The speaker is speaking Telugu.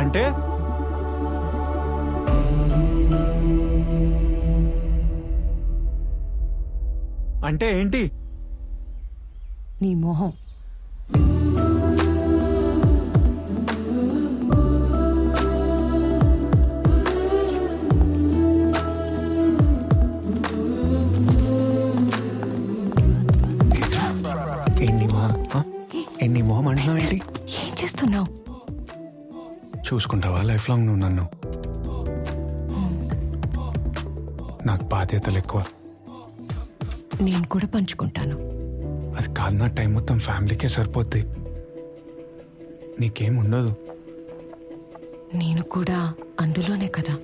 అంటే అంటే ఏంటి? నీ మొహం. ఎన్ని మొహం అంటున్నావు ఏంటి? ఏం చేస్తున్నావు? చూసుకుంటావా లైఫ్ లాంగ్ నువ్వు నన్ను? నాకు బాధ్యతలు ఎక్కువ. నేను కూడా పంచుకుంటాను. అది కాదు, నా టైం మొత్తం ఫ్యామిలీకే సరిపోద్ది, నీకేం ఉండదు. నేను కూడా అందులోనే కదా.